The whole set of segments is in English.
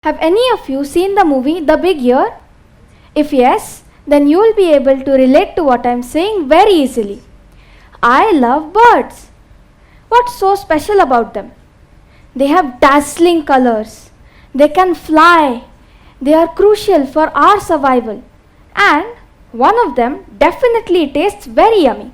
Have any of you seen the movie The Big Year? If yes, then you will be able to relate to what I am saying very easily. I love birds. What's so special about them? They have dazzling colors. They can fly. They are crucial for our survival. And one of them definitely tastes very yummy.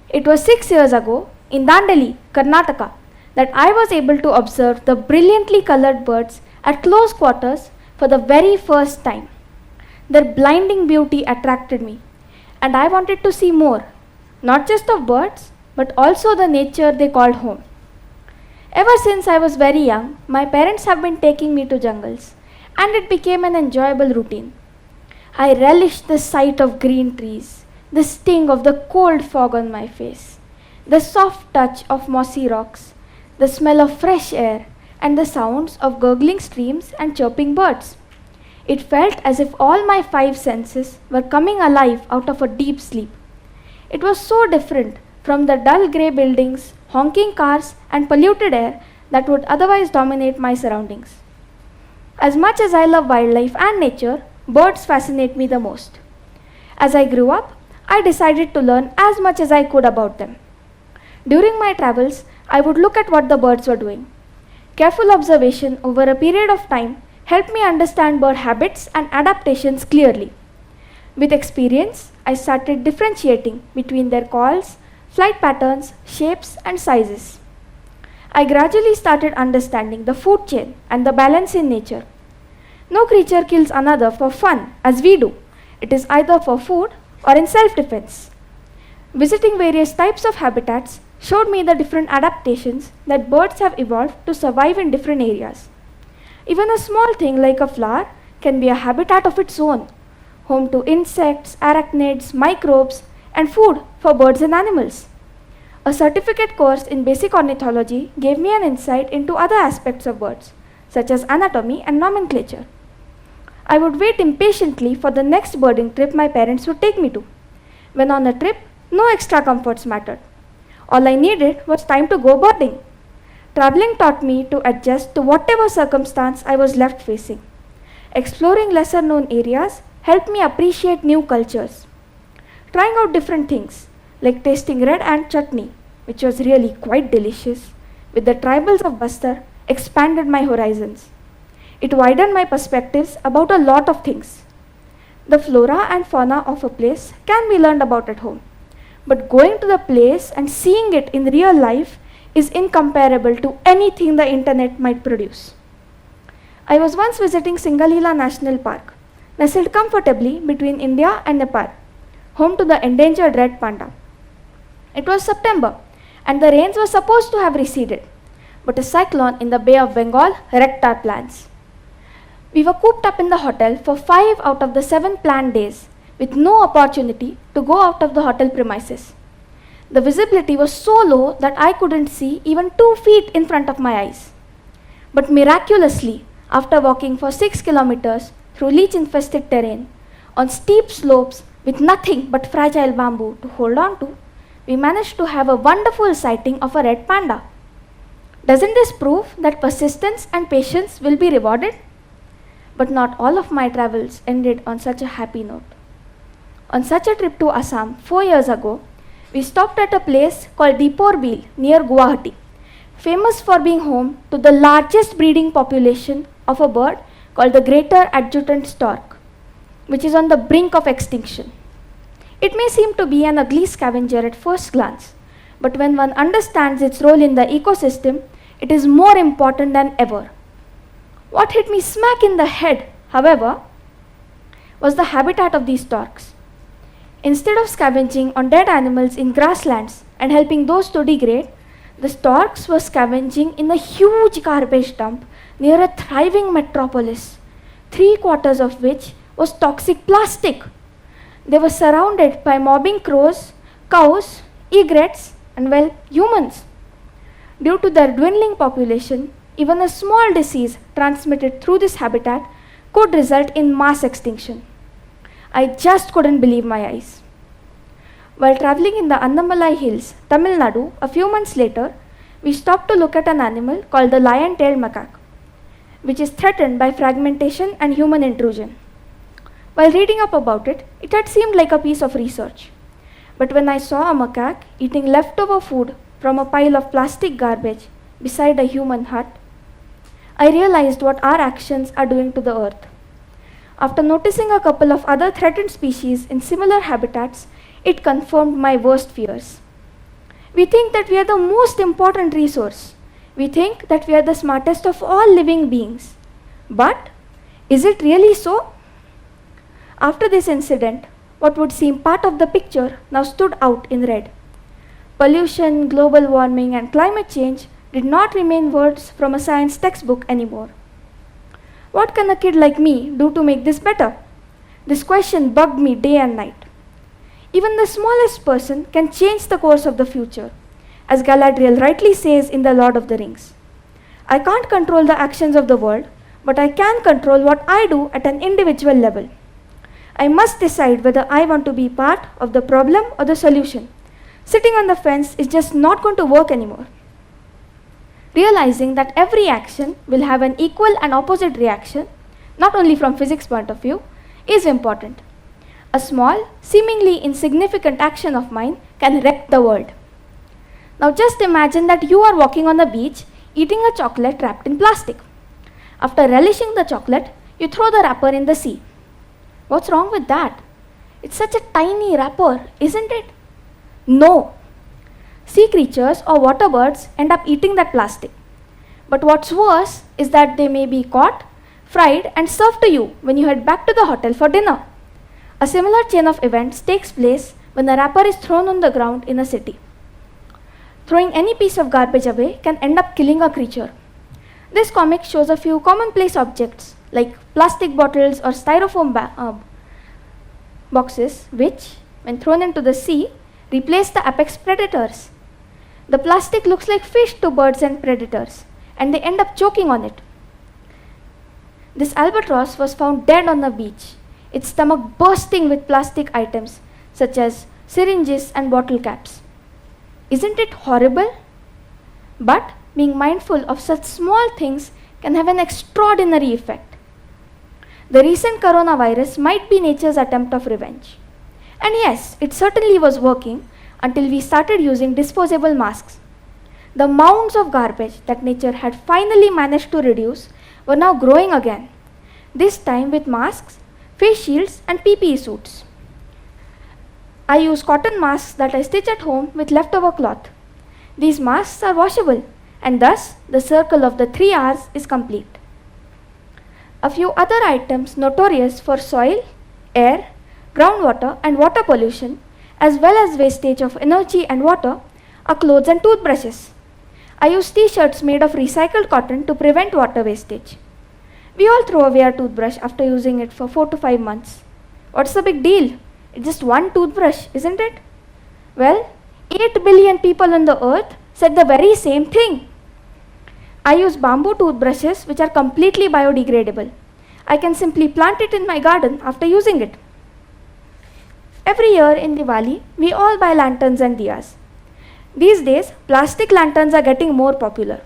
It was 6 years ago in Dandeli, Karnataka, that I was able to observe the brilliantly colored birds at close quarters for the very first time. Their blinding beauty attracted me, and I wanted to see more, not just of birds, but also the nature they called home. Ever since I was very young, my parents have been taking me to jungles, and it became an enjoyable routine. I relished the sight of green trees, the sting of the cold fog on my face, the soft touch of mossy rocks, the smell of fresh air, and the sounds of gurgling streams and chirping birds. It felt as if all my five senses were coming alive out of a deep sleep. It was so different from the dull grey buildings, honking cars, and polluted air that would otherwise dominate my surroundings. As much as I love wildlife and nature, birds fascinate me the most. As I grew up, I decided to learn as much as I could about them. During my travels, I would look at what the birds were doing. Careful observation over a period of time helped me understand bird habits and adaptations clearly. With experience, I started differentiating between their calls, flight patterns, shapes, and sizes. I gradually started understanding the food chain and the balance in nature. No creature kills another for fun as we do. It is either for food or in self-defense. Visiting various types of habitats showed me the different adaptations that birds have evolved to survive in different areas. Even a small thing like a flower can be a habitat of its own, home to insects, arachnids, microbes, and food for birds and animals. A certificate course in basic ornithology gave me an insight into other aspects of birds, such as anatomy and nomenclature. I would wait impatiently for the next birding trip my parents would take me to. When on a trip, no extra comforts mattered. All I needed was time to go birding. Traveling taught me to adjust to whatever circumstance I was left facing. Exploring lesser known areas helped me appreciate new cultures. Trying out different things, like tasting red ant chutney, which was really quite delicious, with the tribals of Bastar, expanded my horizons. It widened my perspectives about a lot of things. The flora and fauna of a place can be learned about at home, but going to the place and seeing it in real life is incomparable to anything the internet might produce. I was once visiting Singalila National Park, nestled comfortably between India and Nepal, home to the endangered red panda. It was September, and the rains were supposed to have receded, but a cyclone in the Bay of Bengal wrecked our plans. We were cooped up in the hotel for 5 out of the 7 planned days, with no opportunity to go out of the hotel premises. The visibility was so low that I couldn't see even 2 feet in front of my eyes. But miraculously, after walking for 6 kilometers through leech-infested terrain, on steep slopes with nothing but fragile bamboo to hold on to, we managed to have a wonderful sighting of a red panda. Doesn't this prove that persistence and patience will be rewarded? But not all of my travels ended on such a happy note. On such a trip to Assam 4 years ago, we stopped at a place called Deeporbil near Guwahati, famous for being home to the largest breeding population of a bird called the greater adjutant stork, which is on the brink of extinction. It may seem to be an ugly scavenger at first glance, but when one understands its role in the ecosystem, it is more important than ever. What hit me smack in the head, however, was the habitat of these storks. Instead of scavenging on dead animals in grasslands and helping those to degrade, the storks were scavenging in a huge garbage dump near a thriving metropolis, 3/4 of which was toxic plastic. They were surrounded by mobbing crows, cows, egrets, and humans. Due to their dwindling population, even a small disease transmitted through this habitat could result in mass extinction. I just couldn't believe my eyes. While traveling in the Annamalai Hills, Tamil Nadu, a few months later, we stopped to look at an animal called the lion-tailed macaque. which is threatened by fragmentation and human intrusion. While reading up about it, it had seemed like a piece of research. But when I saw a macaque eating leftover food from a pile of plastic garbage beside a human hut, I realized what our actions are doing to the earth. After noticing a couple of other threatened species in similar habitats, it confirmed my worst fears. We think that we are the most important resource. We think that we are the smartest of all living beings. But is it really so? After this incident, what would seem part of the picture now stood out in red. Pollution, global warming, and climate change did not remain words from a science textbook anymore. What can a kid like me do to make this better? This question bugged me day and night. Even the smallest person can change the course of the future, as Galadriel rightly says in The Lord of the Rings. I can't control the actions of the world, but I can control what I do at an individual level. I must decide whether I want to be part of the problem or the solution. Sitting on the fence is just not going to work anymore. Realizing that every action will have an equal and opposite reaction, not only from physics point of view, is important. A small, seemingly insignificant action of mine can wreck the world. Now just imagine that you are walking on the beach eating a chocolate wrapped in plastic. After relishing the chocolate, you throw the wrapper in the sea. What's wrong with that? It's such a tiny wrapper, isn't it? No. Sea creatures or water birds end up eating that plastic. But what's worse is that they may be caught, fried, and served to you when you head back to the hotel for dinner. A similar chain of events takes place when the wrapper is thrown on the ground in a city. Throwing any piece of garbage away can end up killing a creature. This comic shows a few commonplace objects like plastic bottles or styrofoam boxes which, when thrown into the sea, replace the apex predators. The plastic looks like fish to birds and predators, and they end up choking on it. This albatross was found dead on the beach, its stomach bursting with plastic items such as syringes and bottle caps. Isn't it horrible? But being mindful of such small things can have an extraordinary effect. The recent coronavirus might be nature's attempt of revenge. And yes, it certainly was working until we started using disposable masks. The mounds of garbage that nature had finally managed to reduce were now growing again, this time with masks, face shields, and PPE suits. I use cotton masks that I stitch at home with leftover cloth. These masks are washable, and thus the circle of the 3 R's is complete. A few other items notorious for soil, air, groundwater, and water pollution, as well as wastage of energy and water, are clothes and toothbrushes. I use t-shirts made of recycled cotton to prevent water wastage. We all throw away our toothbrush after using it for 4 to 5 months. What's the big deal? It's just one toothbrush, isn't it? Well, 8 billion people on the earth said the very same thing. I use bamboo toothbrushes which are completely biodegradable. I can simply plant it in my garden after using it. Every year in Diwali, we all buy lanterns and diyas. These days, plastic lanterns are getting more popular.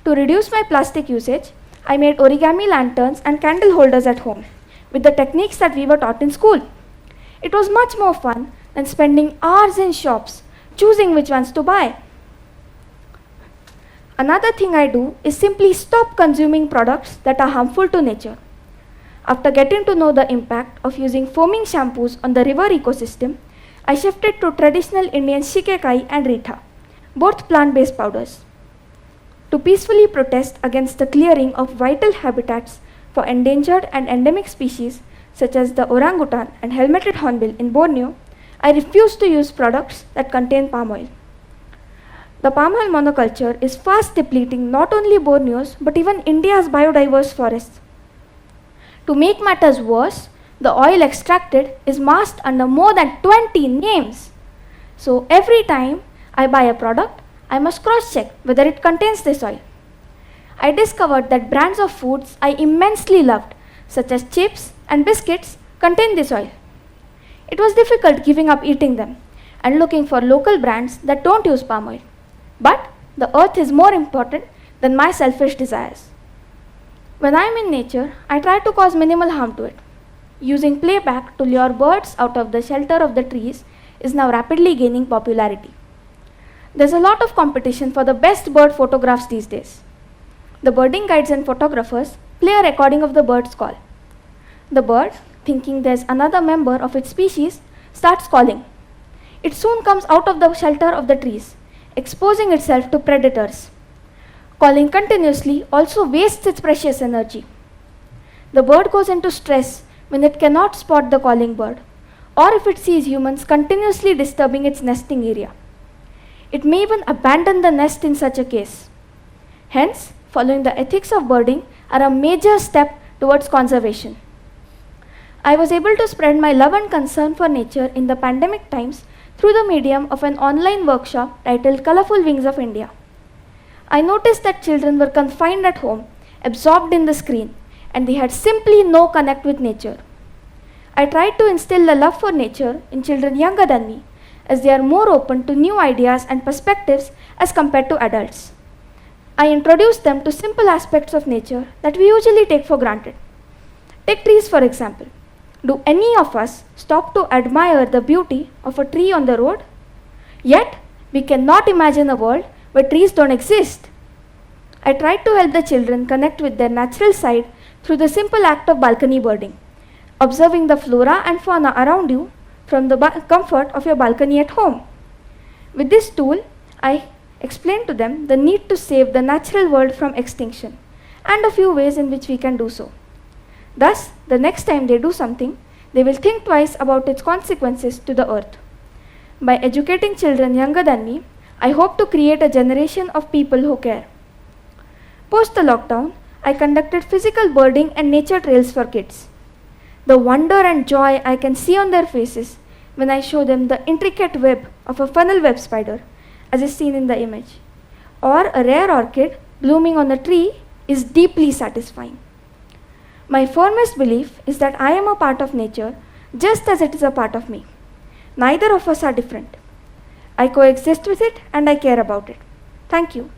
To reduce my plastic usage, I made origami lanterns and candle holders at home with the techniques that we were taught in school. It was much more fun than spending hours in shops choosing which ones to buy. Another thing I do is simply stop consuming products that are harmful to nature. After getting to know the impact of using foaming shampoos on the river ecosystem, I shifted to traditional Indian shikekai and rita, both plant-based powders. To peacefully protest against the clearing of vital habitats for endangered and endemic species such as the orangutan and helmeted hornbill in Borneo, I refuse to use products that contain palm oil. The palm oil monoculture is fast depleting not only Borneo's but even India's biodiverse forests. To make matters worse, the oil extracted is masked under more than 20 names. So every time I buy a product, I must cross-check whether it contains this oil. I discovered that brands of foods I immensely loved, such as chips and biscuits, contain this oil. It was difficult giving up eating them and looking for local brands that don't use palm oil. But the earth is more important than my selfish desires. When I am in nature, I try to cause minimal harm to it. Using playback to lure birds out of the shelter of the trees is now rapidly gaining popularity. There's a lot of competition for the best bird photographs these days. The birding guides and photographers play a recording of the bird's call. The bird, thinking there's another member of its species, starts calling. It soon comes out of the shelter of the trees, exposing itself to predators. Calling continuously also wastes its precious energy. The bird goes into stress when it cannot spot the calling bird, or if it sees humans continuously disturbing its nesting area. It may even abandon the nest in such a case. Hence, following the ethics of birding are a major step towards conservation. I was able to spread my love and concern for nature in the pandemic times through the medium of an online workshop titled Colorful Wings of India. I noticed that children were confined at home, absorbed in the screen, and they had simply no connect with nature. I tried to instill the love for nature in children younger than me, as they are more open to new ideas and perspectives as compared to adults. I introduced them to simple aspects of nature that we usually take for granted. Take trees, for example. Do any of us stop to admire the beauty of a tree on the road? Yet, we cannot imagine a world where trees don't exist. I tried to help the children connect with their natural side through the simple act of balcony birding, observing the flora and fauna around you from the comfort of your balcony at home. With this tool, I explained to them the need to save the natural world from extinction and a few ways in which we can do so. Thus, the next time they do something, they will think twice about its consequences to the earth. By educating children younger than me, I hope to create a generation of people who care. Post the lockdown, I conducted physical birding and nature trails for kids. The wonder and joy I can see on their faces when I show them the intricate web of a funnel web spider, as is seen in the image, or a rare orchid blooming on a tree, is deeply satisfying. My firmest belief is that I am a part of nature just as it is a part of me. Neither of us are different. I coexist with it and I care about it. Thank you.